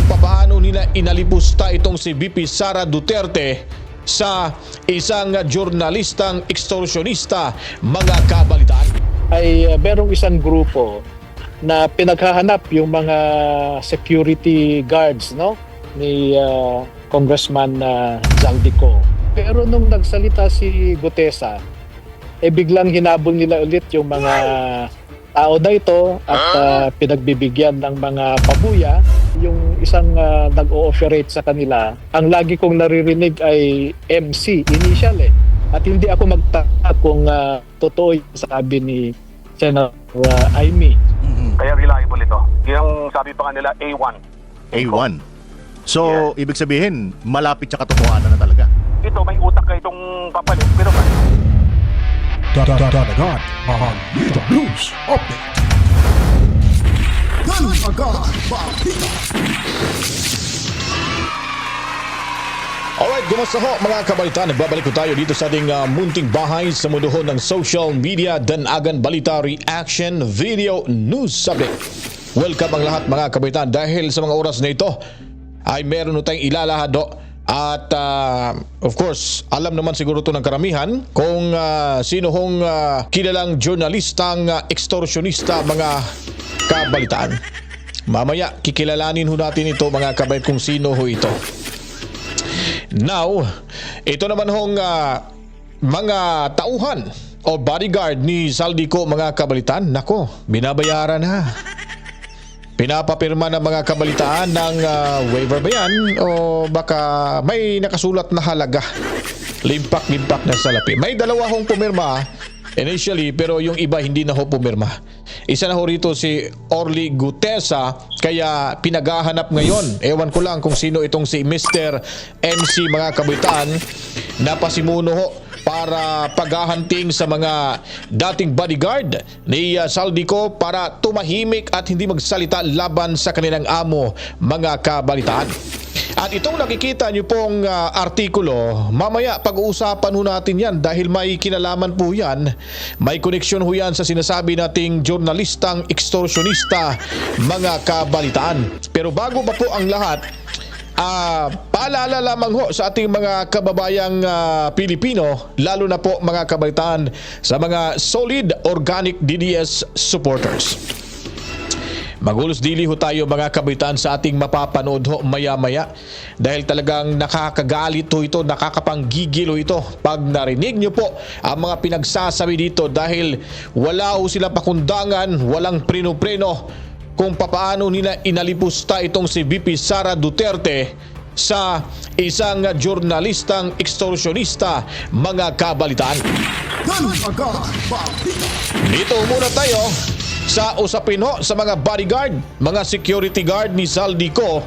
papaano nila inalipusta itong si VP Sara Duterte sa isang jurnalistang ekstorsyonista, mga kabalitaan. Ay merong isang grupo na pinaghahanap yung mga security guards, no, ni Congressman Zaldico. Pero nung nagsalita si Gutesa, biglang hinabol nila ulit yung mga tao na ito at pinagbibigyan ng mga pabuya. Yung isang nag-o-operate sa kanila, ang lagi kong naririnig ay MC, initial At hindi ako magtaka kung totoo yung sabi ni Senator Amy. Kaya reliable ito. Yung sabi pa kanila A1. A1. So, ibig sabihin, malapit sa katotohanan na talaga. Ito, may utak ka itong papalit. Pero Dadagat ang Balita News Update. Dadagat Balita. Alright, gumasa ho mga kabalitaan. Nagbabalik ko tayo dito sa ating munting bahay sa mundo ho ng social media. Danagan Balita Reaction Video News Update. Welcome ang lahat mga kabalitaan. Dahil sa mga oras na ito ay meron tayong ilalahad ho. At of course, alam naman siguro ito ng karamihan kung sino hong kilalang journalistang ekstorsyonista, mga kabalitaan. Mamaya, kikilalanin ho natin ito mga kabait kung sino ho ito. Now, ito naman hong mga tauhan o bodyguard ni Zaldico, mga kabalitaan. Nako, binabayaran na. Pinapapirma ng mga kabalitaan ng waiver ba yan? O baka may nakasulat na halaga. Limpak-limpak na salapi. May dalawa hong pumirma initially, pero yung iba hindi na ho pumirma. Isa na ho rito si Orly Gutesa, kaya pinaghahanap ngayon. Ewan ko lang kung sino itong si Mr. MC, mga kabalitaan, na pasimuno ho para paghahanting sa mga dating bodyguard ni Zaldico para tumahimik at hindi magsalita laban sa kanilang amo, mga kabalitaan. At itong nakikita nyo pong artikulo, mamaya pag-uusapan ho natin yan dahil may kinalaman po yan. May koneksyon ho yan sa sinasabi nating journalistang ekstorsyonista, mga kabalitaan. Pero bago pa po ang lahat, paalala lamang ho sa ating mga kababayang Pilipino, lalo na po mga kabalitaan sa mga solid organic DDS supporters. Magulos dili ho tayo mga kabalitaan sa ating mapapanood ho maya-maya dahil talagang nakakagalit ho ito, nakakapanggigil ho ito pag narinig nyo po ang mga pinagsasabi dito dahil wala ho silang pakundangan, walang preno-preno kung papaano nila inalipusta itong si VP Sara Duterte sa isang jurnalistang ekstorsyonista, mga kabalitaan. Dito muna tayo sa usapin ho sa mga bodyguard, mga security guard ni Zaldico.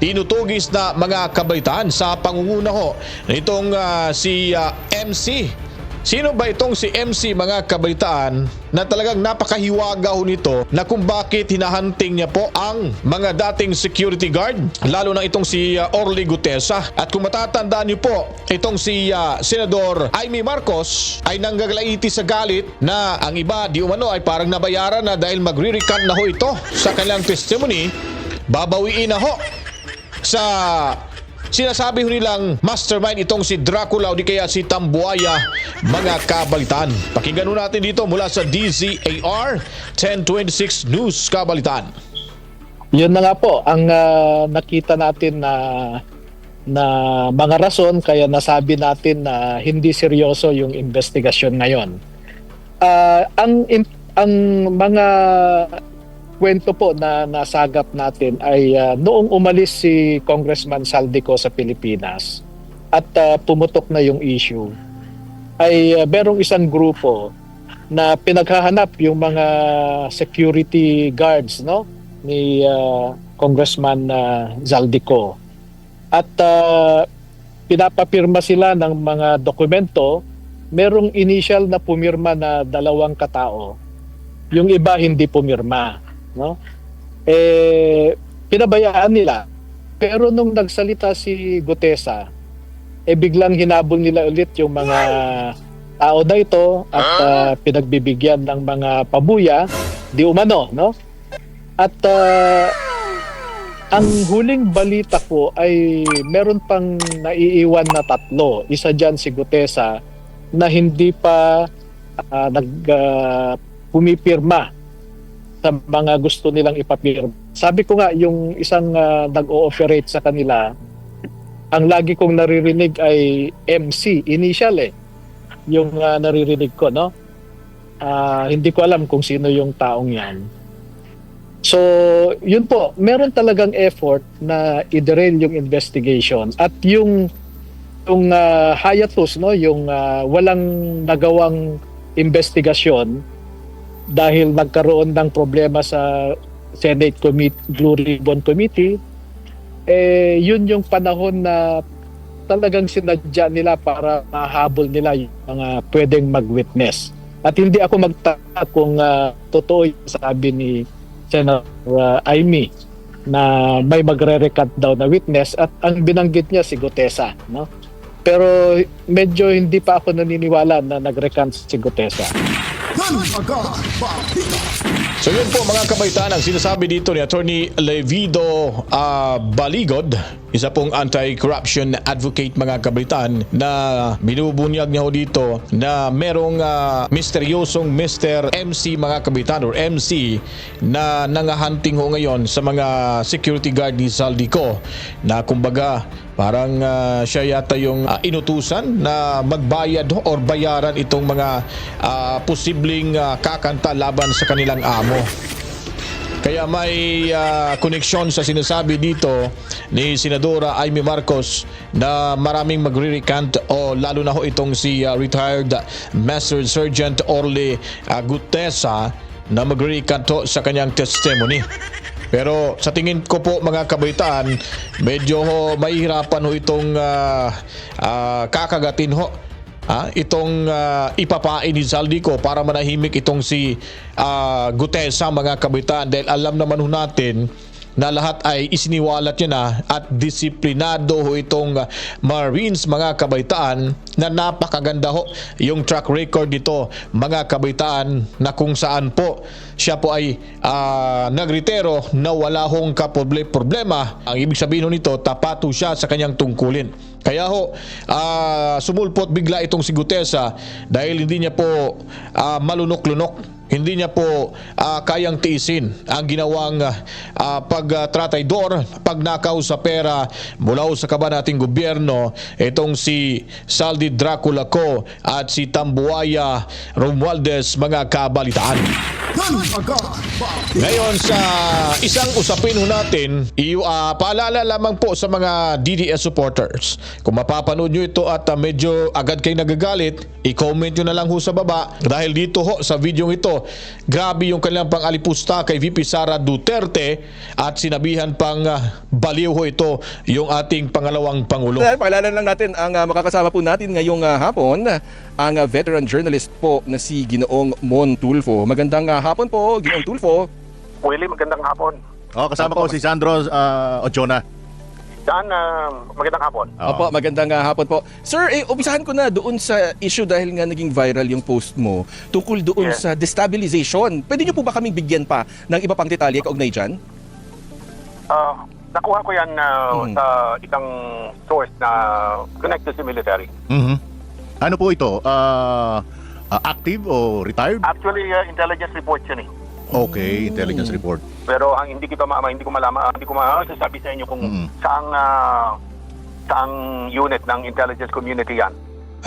Tinutugis na mga kabalitaan sa pangunguna ho nitong si MC. Sino ba itong si MC, mga kabalitaan, na talagang napakahiwaga ho nito na kung bakit hinahunting niya po ang mga dating security guard, lalo na itong si Orly Gutesa. At kung matatandaan niyo po, itong si Senador Amy Marcos ay nanggagalaiti sa galit na ang iba di umano ay parang nabayaran na dahil magre-recant na ho ito sa kanilang testimony. Babawiin na ho sa sinasabi ho nilang mastermind itong si Dracula o di kaya si Tambuaya, mga kabalitaan. Pakinggan ho natin dito mula sa DZAR 1026 News, kabalitaan. Yun na nga po ang nakita natin na mga rason kaya nasabi natin na hindi seryoso yung investigasyon ngayon. Ang mga kwento po na nasagap natin ay noong umalis si Congressman Zaldico sa Pilipinas at pumutok na yung issue, ay merong isang grupo na pinaghahanap yung mga security guards, no, ni Congressman Zaldico. At pinapapirma sila ng mga dokumento. Merong initial na pumirma na 2 katao. Yung iba hindi pumirma, no? Pinabayaan nila. Pero nung nagsalita si Gutesa, biglang hinabol nila ulit yung mga tao na ito at pinagbibigyan ng mga pabuya, di umano, no? At Ang huling balita ko ay meron pang naiiwan na 3. Isa dyan si Gutesa na hindi pa pumipirma sa mga gusto nilang ipapirma. Sabi ko nga, yung isang nag-ooperate sa kanila, ang lagi kong naririnig ay MC, initial yung naririnig ko, no? Hindi ko alam kung sino yung taong yan. So, yun po, meron talagang effort na i-derail yung investigation at yung hiatus, no, yung walang nagawang investigasyon dahil nagkaroon ng problema sa Senate Blue Ribbon Committee, yun yung panahon na talagang sinadya nila para mahabol nila yung mga pwedeng mag-witness. At hindi ako magtaka kung totoo yung sabi ni Senator Amy na may magre-recant daw na witness at ang binanggit niya si Gutesa, no? Pero medyo hindi pa ako naniniwala na nag-recant si Gutesa. Agad balita. So yun po mga kabaitaan, ang sinasabi dito ni Attorney Levido Baligod, isa pong anti-corruption advocate mga kabaitaan, na binubunyag niya ho dito na merong misteryosong Mr. MC mga kabaitaan or MC na nangahunting ho ngayon sa mga security guard ni Zaldico na kumbaga parang siya yata yung inutusan na magbayad or bayaran itong mga posibleng kakanta laban sa kanilang amo. Kaya may koneksyon sa sinasabi dito ni Senadora Amy Marcos na maraming magre-recant o lalo na ho itong si retired Master Sergeant Orly Gutesa na magre-recant ho sa kanyang testimony. Pero sa tingin ko po mga kabaitaan, medyo mahihirapan ho itong kakagatin ho itong ipapain ni Zaldico para manahimik itong si Gutesa mga kabaitaan, dahil alam naman ho natin na lahat ay isiniwalat niya na at disiplinado ho itong Marines mga kabaitaan, na napakaganda ho yung track record nito mga kabaitaan, na kung saan po siya po ay nagritero na wala hong problema. Ang ibig sabihin ho nito, tapato siya sa kanyang tungkulin. Kaya ho, sumulpot bigla itong si Gutesa dahil hindi niya po malunok-lunok. Hindi niya po kayang tiisin ang ginawang pagtrataydor, pagnakaw sa pera mula sa kaban nating gobyerno, itong si Saldi Dracula Co at si Tambuaya Romualdez mga kabalitaan. Agad balita. Ngayon sa isang usapin ho natin, paalala lamang po sa mga DDS supporters. Kung mapapanood nyo ito at medyo agad kayo nagagalit, i-comment nyo na lang ho sa baba, dahil dito ho sa video ito, grabe yung kanilang pang-alipusta kay VP Sara Duterte at sinabihan pang baliw ho ito yung ating pangalawang Pangulo. Pakilala lang natin ang makakasama po natin ngayong hapon, ang veteran journalist po na si Ginoong Mon Tulfo. Magandang hapon po, Ginoong Tulfo. Willie, magandang hapon. Kasama ko si Sandro Ojona. Dan, magandang hapon. Opo, magandang hapon po. Sir, umpisahan ko na doon sa issue dahil nga naging viral yung post mo tungkol doon Yes. sa destabilization. Pwede niyo po ba kaming bigyan pa ng iba pang detalye kaugnay dyan? Nakuha ko yan sa isang source na connected to military. Mhm. Ano po ito? Active o retired? Actually, intelligence report yun eh. Okay, intelligence report. Pero ang hindi ko masasabi sa inyo kung saang unit ng intelligence community yan.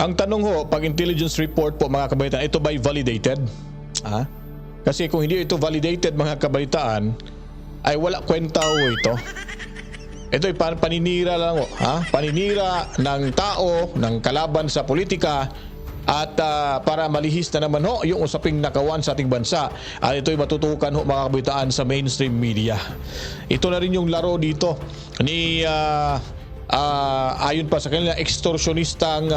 Ang tanong ho, pag intelligence report po mga kabalitaan, ito ba'y validated? Kasi kung hindi ito validated mga kabalitaan, ay wala kwenta ho ito. Ito ay paninira lang ho. Paninira ng tao, ng kalaban sa politika, at para malihis na naman ho yung usaping nakawan sa ating bansa, at ito'y matutukan ho mga kabalitaan sa mainstream media. Ito na rin yung laro dito ni ayon pa sa kanila extorsionistang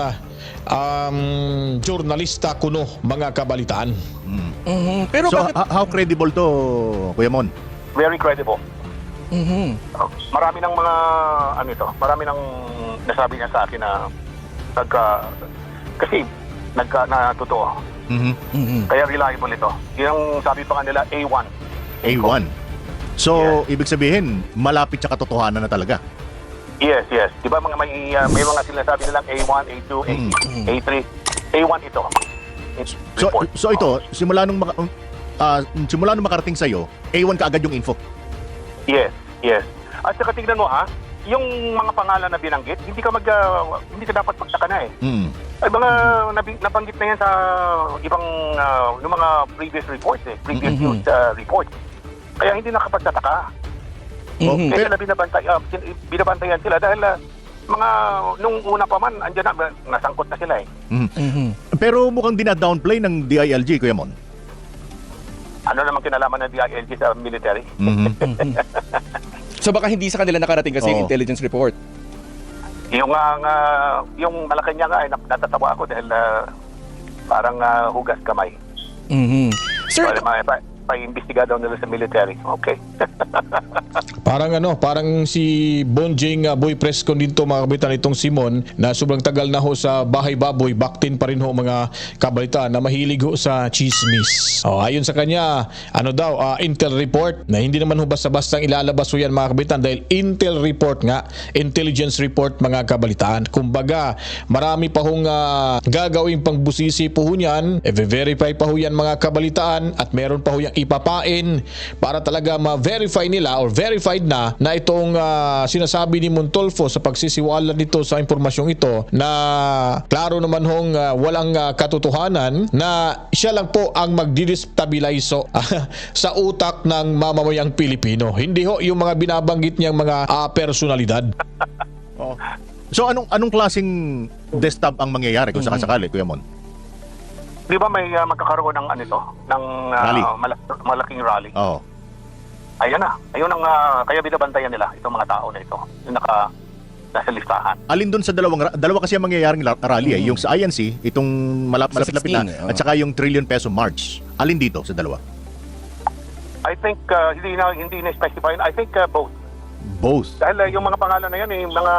journalista kuno mga kabalitaan. Pero So, bakit? how credible to, Kuya Mon? Very credible. Marami ng mga marami ng nasabi niya sa akin na na totoo. Mhm. Kaya reliable ito. Yung sabi pa kanila A1. A1. So, ibig sabihin, malapit sa katotohanan na talaga. Yes. Di ba may mga sinasabi nilang A1, A2, A3, A1 ito. Report. So ito, simula nung makarating sa'yo, A1 ka agad yung info. Yes. At saka tignan mo yung mga pangalan na binanggit, hindi ka dapat magtaka na eh. Mm. Ay mga nabanggit na yan sa ibang yung mga previous reports previous news reports. Kaya hindi nakapagtataka. Okay. Kaya sila binabantayan sila dahil mga nung una pa man andiyan na nasangkot na sila eh. Pero mukhang dina-downplay ng DILG, Kuya Mon. Ano naman kinalaman ng DILG sa military? So baka hindi sa kanila nakarating kasi yung intelligence report. Yung Malacanang ay natatawa ako dahil parang hugas kamay. Sir, Pa-imbestiga daw nila sa military. Okay. Parang si Bonjing Boy Prescon dito mga kabitan itong Simon na sobrang tagal na ho sa bahay baboy, baktin pa rin ho mga kabalitaan na mahilig ho sa chismis. Ayon sa kanya, intel report na hindi naman ho basta-bastang ilalabas ho yan mga kabitan dahil intel report nga, intelligence report mga kabalitaan. Kumbaga, marami pa hong gagawing pangbusisi po ho niyan, verify pa ho yan mga kabalitaan at meron pa ho yung ipapain para talaga ma-verify nila or verified na itong sinasabi ni Montulfo sa pagsisiwala nito sa impormasyong ito na klaro naman hong walang katotohanan na siya lang po ang magdidestabilize sa utak ng mamamayang Pilipino. Hindi ho yung mga binabanggit niyang mga personalidad. So anong klaseng destab ang mangyayari kung sakasakali, Kuya Mon? Di ba may magkakaroon ng Rally. Malaking rally? Oo. Ayun ang kaya binabantayan nila itong mga tao na ito. Yung nasa listahan. Alin dun sa dalawa kasi ang mangyayaring rally yung sa INC, itong malapit-lapit na, 16, at saka yung trillion peso march. Alin dito sa dalawa? I think hindi na-specify. I think both. Both. Dahil yung mga pangalan na yan, yung mga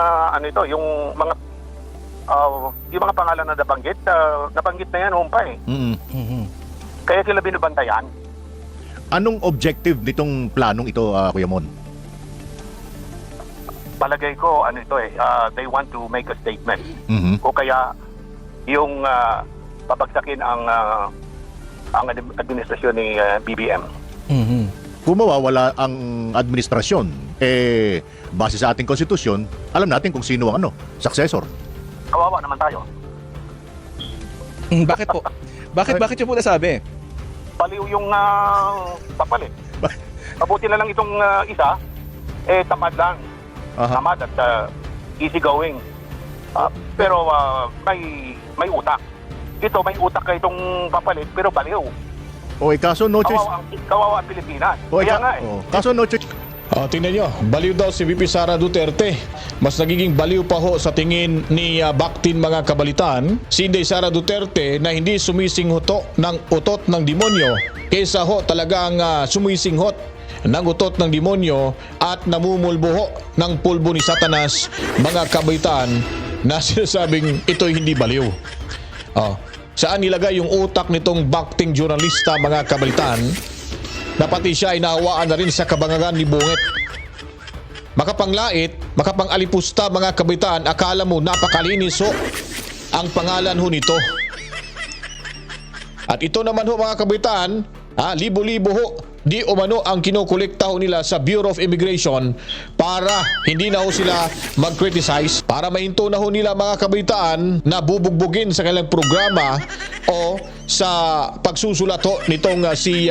yung mga pangalan na nabanggit na yan pa eh. Kaya sila binabantayan. Anong objective nitong planong ito, Kuya Mon? Palagay ko they want to make a statement. O kaya yung papagsakin ang administrasyon ni BBM. Kung mawawala ang administrasyon, base sa ating konstitusyon, alam natin kung sino ang successor. Kawawa naman tayo. Bakit po? Bakit niyo po nasabi? Baliw yung papalit. Mabuti na lang itong isa, tamad lang. Tamad at easy going. Pero may utak. Ito may utak kay itong papalit pero baliw. Kaso no choice. Kawawa ang Pilipinas. Kaya nga Kaso no choice. Tingnan nyo, baliw daw si VP Sara Duterte. Mas nagiging baliw pa ho sa tingin ni Baktin mga kabalitaan si Inday Sara Duterte na hindi sumisinghoto ng utot ng demonyo kaysa ho talagang sumisinghot ng utot ng demonyo at namumulbuho ng pulbo ni Satanas mga kabalitaan na sinasabing ito'y hindi baliw. Saan nilagay yung utak nitong Bakting journalista mga kabalitaan na pati siya ay naawaan na rin sa kabangagan ni Bungit. Makapanglait, makapangalipusta mga kabaitaan, akala mo napakalinis ho ang pangalan ho nito. At ito naman ho mga kabaitaan, libo-libo ho, di umano ang kinukolekta ho nila sa Bureau of Immigration para hindi na ho sila mag-criticize, para mahinto na ho nila mga kabaitaan na bubugbugin sa kanilang programa o sa pagsusulat ho nitong si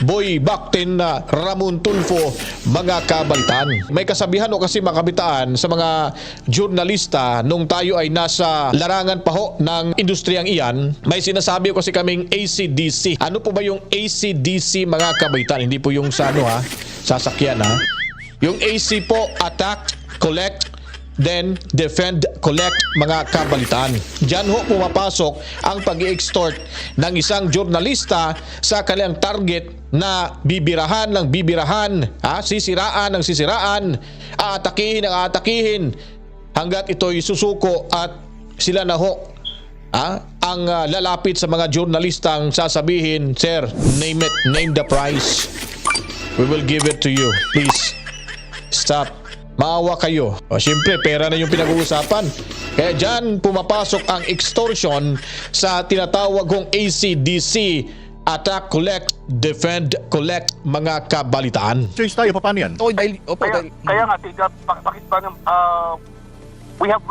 Boy Baktin Ramon Tulfo mga kabalitaan. May kasabihan ho kasi mga kabitaan sa mga journalista nung tayo ay nasa larangan pa ho ng industriyang iyan, may sinasabi ko kasi kaming ACDC. Ano po ba yung ACDC mga kabalitaan? Hindi po yung sa sasakyan Yung AC po, attack, collect, then defend, collect mga kabalitaan. Diyan ho pumapasok ang pag-i-extort ng isang journalista sa kanilang target na bibirahan ng bibirahan, sisiraan ng sisiraan, aatakihin ng aatakihin hanggat ito'y susuko at sila na ho ang lalapit sa mga journalistang sasabihin, "Sir, name it, name the price." We will give it to you. Please, stop. Maawa kayo. O, siyempre, pera na yung pinag-uusapan. Kaya dyan pumapasok ang extortion sa tinatawag kong ACDC, Attack, Collect, Defend, Collect, mga kabalitaan. Choice tayo, paano yan? Kaya nga, bakit ba we have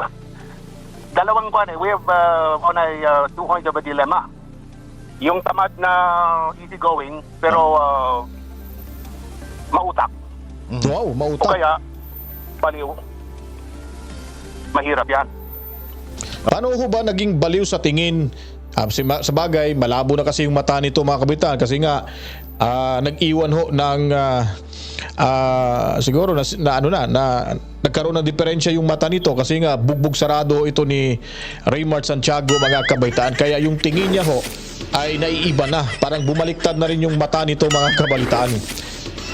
dalawang kuan we have on a two points of a dilemma. Yung tamad na easy going pero mautak. Wow, O mautak. kaya baliw. Mahirap yan. Paano ho ba naging baliw sa tingin? Sa bagay, malabo na kasi yung mata nito mga kabitan kasi nga nag-iwan ho ng siguro na nagkaroon ng diferensya yung mata nito kasi nga bugbog sarado ito ni Raymart Santiago mga kabaitaan, kaya yung tingin niya ho ay naiiba na, parang bumaliktad na rin yung mata nito mga kabalitaan.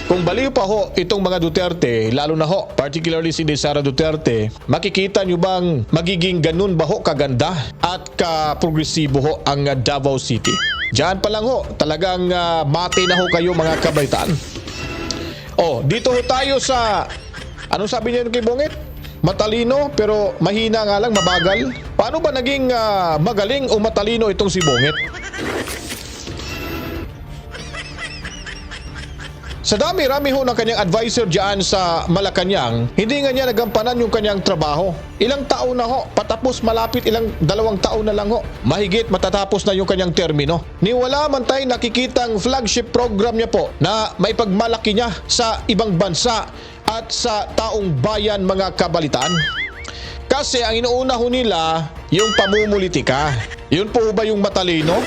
Kung baliw pa ho itong mga Duterte, lalo na ho, particularly si Sara Duterte, makikita nyo bang magiging ganun ba ho kaganda at ka-progresibo ho ang Davao City? Diyan pa lang ho, talagang mati na ho kayo mga kabaitaan. Dito ho tayo sa, anong sabi niya kay Bongit? Matalino pero mahina nga lang, mabagal. Paano ba naging magaling o matalino itong si Bongit? Sa dami-rami ho ng kanyang advisor dyan sa Malacanang, hindi nga niya nagampanan yung kanyang trabaho. Ilang taon na ho, patapos malapit 2 taon na lang ho. Mahigit matatapos na yung kanyang termino. Ni wala man tayo nakikitang flagship program niya po na maipagmalaki niya sa ibang bansa at sa taong bayan mga kabalitaan. Kasi ang inuuna ho nila yung pamumulitika. Yun po ba yung matalino?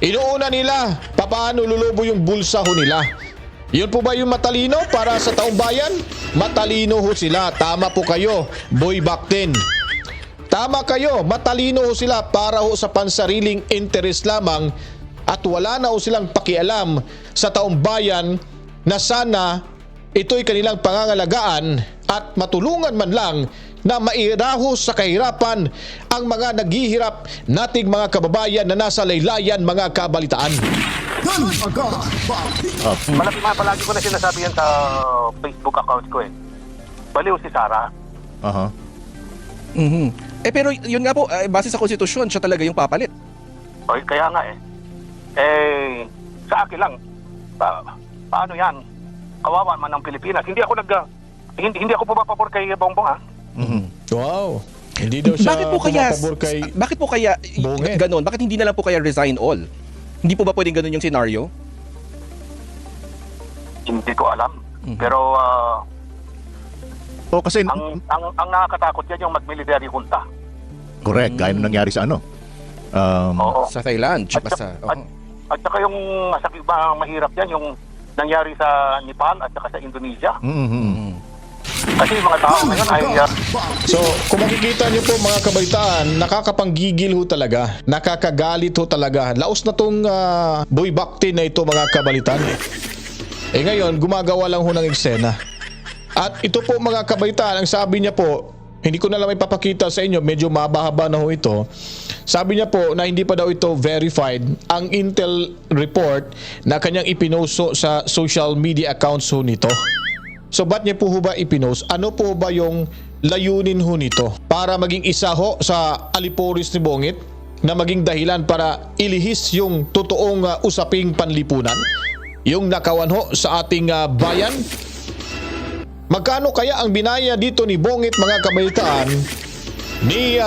Inuuna nila paano lulubo yung bulsa ho nila. Yun po ba yung matalino para sa taong bayan? Matalino ho sila. Tama po kayo, Boy Bactin. Tama kayo, matalino ho sila para ho sa pansariling interes lamang at wala na ho silang pakialam sa taong bayan na sana ito'y kanilang pangangalagaan at matulungan man lang na mairahos sa kahirapan ang mga naghihirap nating mga kababayan na nasa laylayan mga kabalitaan. Ganun agad, Balita. Palagi ko na sinasabi yan sa Facebook account ko eh. Baliw si Sara. Aha. Pero yun nga po, base sa konstitusyon, siya talaga yung papalit. Kaya nga eh. Sa akin lang, paano yan? Kawawa man ng Pilipinas. Hindi ako pumapabor kay Bongbong ha. Wow. Hindi daw siya pumapabor kay bakit po kaya Bongit. ganon? Bakit hindi na lang po kaya resign all? Hindi po ba pwedeng ganon yung senaryo? Hindi ko alam. Pero Kasi, ang nakakatakot yan yung mag-military junta. correct, gaya nung nangyari sa ano. Oo. Sa Thailand, tsaka sa... At saka yung masakit ba mahirap yan yung nangyari sa Nepal at saka sa Indonesia. Kasi yung mga tao ngayon ay So, kung makikita niyo po mga kabaitaan, nakakapanggigil ho talaga. Nakakagalit ho talaga. Laos na tong Boy Bactin na ito mga kabalitan. Ngayon, gumagawa lang ho ng eksena. At ito po mga kabaitaan, ang sabi niya po, hindi ko na lang ipapakita sa inyo, medyo mahaba na ho ito. Sabi niya po na hindi pa daw ito verified ang Intel report na kanyang ipinuso sa social media accounts ho nito. So ba't niya po ba ipinost? Ano po ba yung layunin ho nito? Para maging isa ho sa aliporis ni Bongit na maging dahilan para ilihis yung totoong usaping panlipunan? Yung nakawan ho sa ating bayan? Magkano kaya ang binaya dito ni Bongit mga kabaitaan ni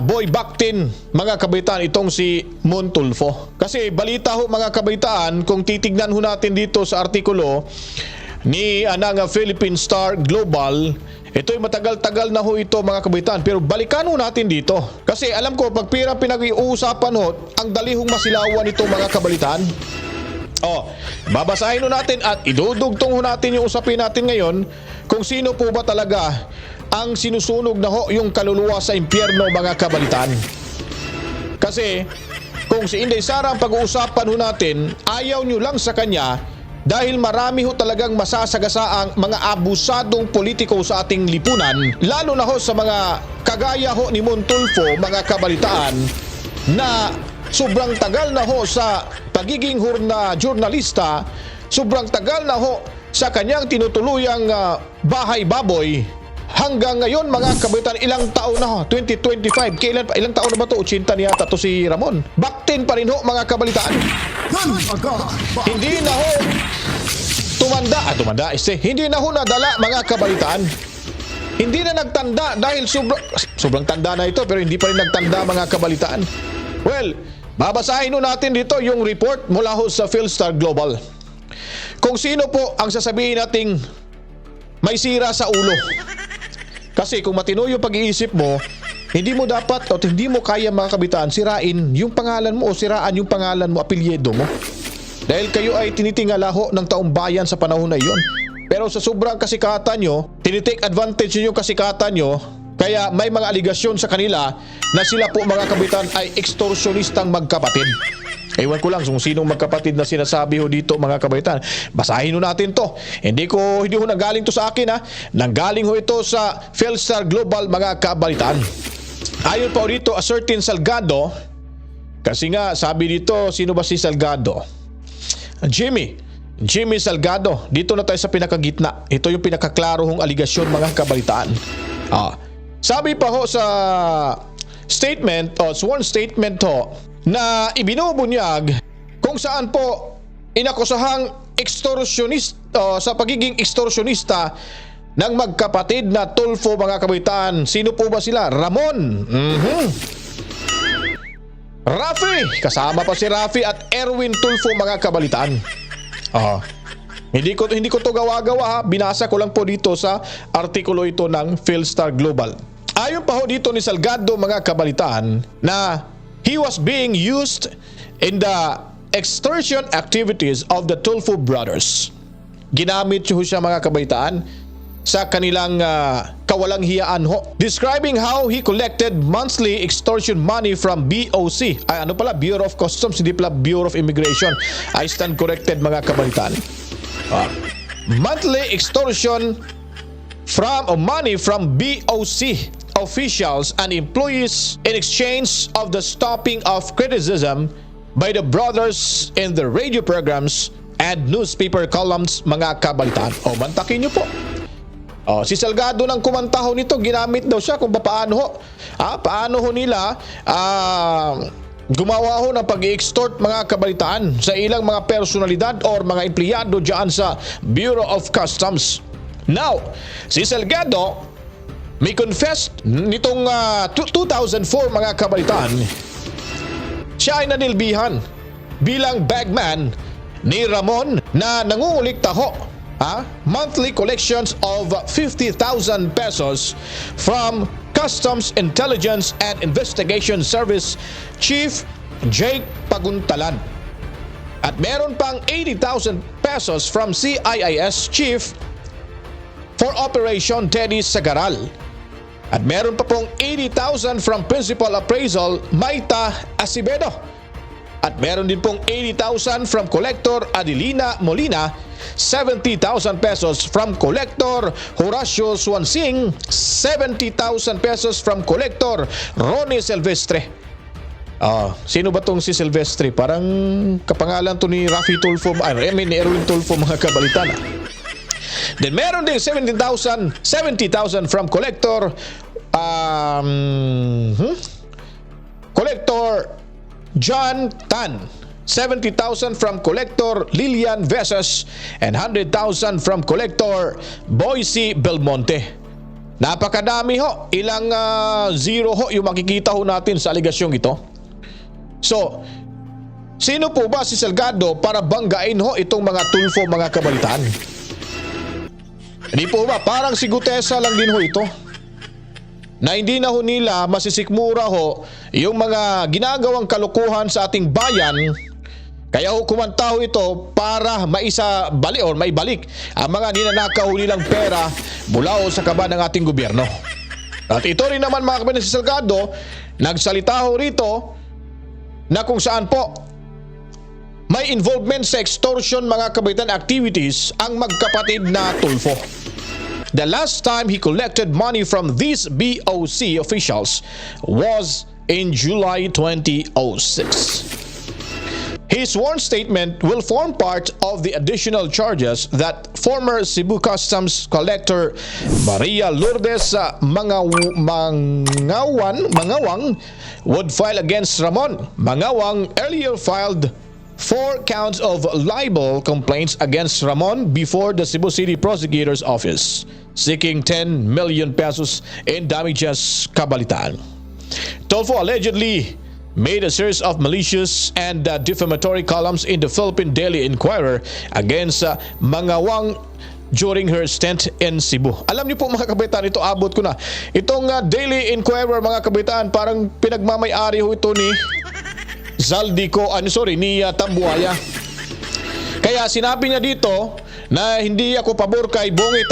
Boy Bactin mga kabaitaan itong si Mon Tulfo? Kasi balita ho mga kabaitaan, kung titignan ho natin dito sa artikulo ni ng Philippine Star Global, ito'y matagal-tagal na ho ito mga kabaitaan, pero balikan ho natin dito. Kasi alam ko pag pira pinag-iusapan ho, ang dalihong masilawan ito mga kabalitaan. Babasahin ho natin at idudugtong ho natin yung usapin natin ngayon kung sino po ba talaga ang sinusunog na ho yung kaluluwa sa impyerno mga kabalitaan. Kasi kung si Inday Sara ang pag-uusapan ho natin, ayaw nyo lang sa kanya dahil marami ho talagang masasagasa ang mga abusadong politiko sa ating lipunan, lalo na ho sa mga kagaya ho ni Mon Tulfo mga kabalitaan na sobrang tagal na ho sa pagiging journalista, sobrang tagal na ho sa kanyang tinutuluyang bahay baboy. Hanggang ngayon mga kabaitan, ilang taon na ho? 2025. Kailan pa? Ilang taon na ba to? 80 niyata to si Ramon. Back 10 pa rin ho mga kabalitaan. Hindi na ho hindi na ho nadala mga kabalitaan. Hindi na nagtanda dahil sobrang tanda na ito pero hindi pa rin nagtanda mga kabalitaan. Well, babasahin ho natin dito yung report mula ho sa Philstar Global. Kung sino po ang sasabihin nating may sira sa ulo. Kasi kung matino yung pag-iisip mo, hindi mo dapat o hindi mo kaya mga kabitaan sirain yung pangalan mo o siraan yung pangalan mo, apelyido mo. Dahil kayo ay tinitingala ho ng taong bayan sa panahon na iyon. Pero sa sobrang kasikatan nyo, tinitake advantage nyo yung kasikatan nyo, kaya may mga aligasyon sa kanila na sila po mga kabitaan ay extorsionistang magkapatid. Ewan ko lang kung sinong magkapatid na sinasabi ho dito mga kabaitan. Basahin ho natin to. Hindi ho nanggaling to sa akin ha. Nanggaling ho ito sa Philstar Global mga kabaitan. Ayon pa ho dito a certain Salgado. Kasi nga sabi dito, sino ba si Salgado? Jimmy Salgado. Dito na tayo sa pinakagitna. Ito yung pinakaklaro hong aligasyon mga kabaitan. Sabi pa ho sa statement o sworn statement ho na ibinubunyag kung saan po inakusahang extortionist sa pagiging extortionista ng magkapatid na Tulfo mga kabaitan. Sino po ba sila? Ramon, Rafi, kasama pa si Rafi at Erwin Tulfo mga kabalitaan. Hindi ko to gawa-gawa ha. Binasa ko lang po dito sa artikulo ito ng Philstar Global. Ayon pa ho dito ni Salgado mga kabalitaan na he was being used in the extortion activities of the Tulfo brothers. Ginamit siya mga kabaitaan sa kanilang kawalang hiyaan ho. Describing how he collected monthly extortion money from BOC. Bureau of Customs, hindi pala Bureau of Immigration. I stand corrected mga kabaitaan. Monthly extortion money from BOC officials and employees in exchange of the stopping of criticism by the brothers in the radio programs and newspaper columns mga kabalitaan. Mantakin nyo po. Si Salgado nang kumantaho nito, ginamit daw siya kung paano nila gumawa ho ng pag-extort mga kabalitaan sa ilang mga personalidad or mga empleyado dyan sa Bureau of Customs. Now, si Salgado may confessed nitong 2004 mga kabalitaan, siya ay nanilbihan bilang bagman ni Ramon na nangungulikta ho monthly collections of 50,000 pesos from Customs Intelligence and Investigation Service Chief Jake Paguntalan. At meron pang 80,000 pesos from CIIS Chief for Operation Teddy Sagaral. At meron pa pong 80,000 from Principal Appraisal Maita Acevedo. At meron din pong 80,000 from Collector Adelina Molina, 70,000 pesos from Collector Horacio Swansing, 70,000 pesos from Collector Ronnie Silvestre. Sino ba tong si Silvestre? Parang kapangalan to ni Rafi Tulfo, ni Erwin Tulfo mga kabalitan. Then meron din 70,000 from Collector John Tan, 70,000 from Collector Lilian Vesas, and 100,000 from Collector Boise Belmonte. Napakadami ho. Ilang zero ho yung makikita ho natin sa aligasyong ito. So, sino po ba si Salgado para banggain ho itong mga Tulfo mga kabalitaan? Hindi po ba? Parang si Gutesa lang din ho ito. Na hindi na ho nila masisikmura ho yung mga ginagawang kalukuhan sa ating bayan. Kaya ho kumanta ho ito para maibalik ang mga ninanakaw nilang pera mula ho sa kaba ng ating gobyerno. At ito rin naman mga kapatid si Salgado, nagsalita ho rito na kung saan po may involvement sa extortion mga kabaitan activities ang magkapatid na Tulfo. The last time he collected money from these BOC officials was in July 2006. His sworn statement will form part of the additional charges that former Cebu Customs Collector Maria Lourdes Mangawang would file against Ramon. Mangawang earlier filed 4 counts of libel complaints against Ramon before the Cebu City Prosecutor's Office, seeking 10 million pesos in damages, kabalitaan. Tulfo allegedly made a series of malicious and defamatory columns in the Philippine Daily Inquirer against Mangawang during her stint in Cebu. Alam niyo po mga kabataan, ito abot ko na. Itong Daily Inquirer mga kabataan, parang pinagmamay-ari ho ito ni ni Tambuaya. Kaya sinabi niya dito na hindi ako pabor kay Bongit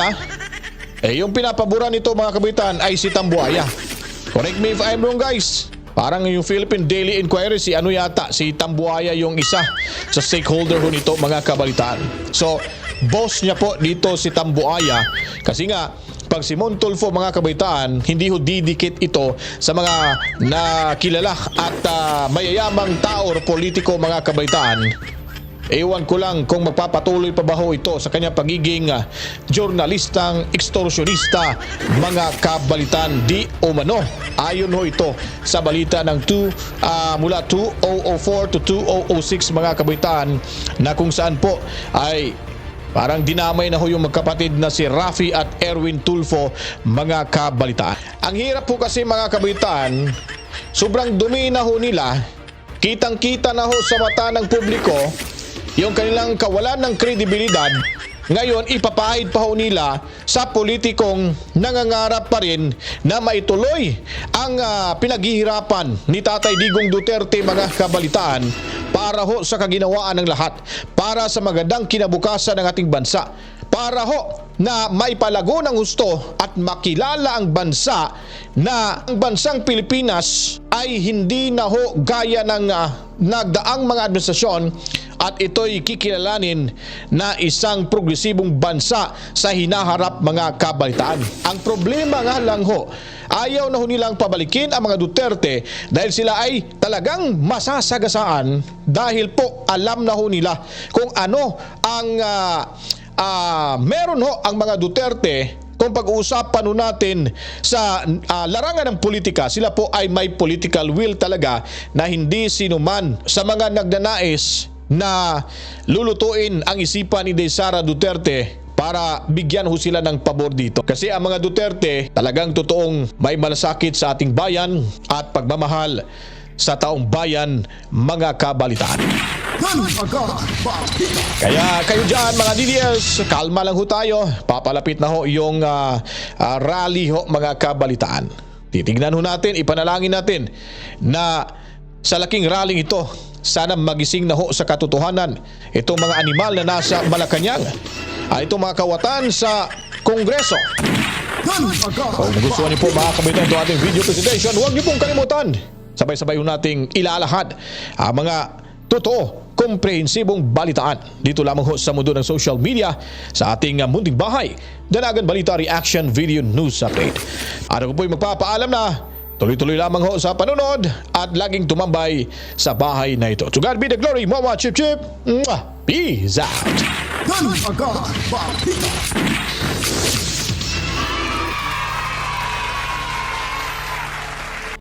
yung pinapaboran nito mga kabataan ay si Tambuaya. Correct me if I'm wrong guys. Parang yung Philippine Daily Inquirer, si Tambuaya yung isa sa stakeholder ho nito mga kabalitaan. So, boss niya po dito si Tambuaya kasi nga, pag si Mon Tulfo mga kabaitaan, hindi ho didikit ito sa mga nakilala at mayayamang tao o politiko mga kabaitaan. Ewan ko lang kung magpapatuloy pa ba ho ito sa kanya pagiging journalistang ekstorsyonista mga kabalitan di umano. Ayon ho ito sa balita ng mula 2004 to 2006 mga kabalitan na kung saan po ay parang dinamay na ho yung magkapatid na si Rafi at Erwin Tulfo mga kabalitaan. Ang hirap po kasi mga kabalitaan, sobrang dumi na ho nila, kitang-kita na ho sa mata ng publiko yung kanilang kawalan ng kredibilidad. Ngayon ipapahid pa ho nila sa politikong nangangarap pa rin na maituloy ang pinaghihirapan ni Tatay Digong Duterte mga kabalitaan para ho sa kaginawaan ng lahat, para sa magandang kinabukasan ng ating bansa, para ho na maipalago ng gusto at makilala ang bansa na ang bansang Pilipinas ay hindi na ho gaya ng nagdaang mga administrasyon at ito'y kikilalanin na isang progresibong bansa sa hinaharap mga kabalitaan. Ang problema nga lang ho, ayaw na ho nilang pabalikin ang mga Duterte dahil sila ay talagang masasagasaan dahil po alam na ho nila kung ano ang meron ho ang mga Duterte. Kung pag-uusapan ho natin sa larangan ng politika, sila po ay may political will talaga na hindi sinuman sa mga nagnanais na lulutuin ang isipan ni Sara Duterte para bigyan ho sila ng pabor dito. Kasi ang mga Duterte talagang totoong may malasakit sa ating bayan at pagmamahal sa taong bayan mga kabalitaan. Kaya kayo dyan mga DDS, kalma lang ho tayo. Papalapit na ho yung rally ho mga kabalitaan. Titignan ho natin, ipanalangin natin na sa laking rally ito, sana magising na ho sa katotohanan itong mga animal na nasa Malacanang, itong mga kawatan sa Kongreso. Kung gusto niyo po mga kabalitaan ito ating video presentation, huwag niyo pong kalimutan. Sabay-sabay ho nating ilalahad ang mga totoo, komprehensibong balitaan dito lamang ho sa mundo ng social media sa ating munting bahay, Danagan Balita Reaction Video News Update. Ako po'y magpapaalam na tuloy-tuloy lamang ho sa panunod at laging tumambay sa bahay na ito. To God be the glory, Mama Chip Chip. Peace out.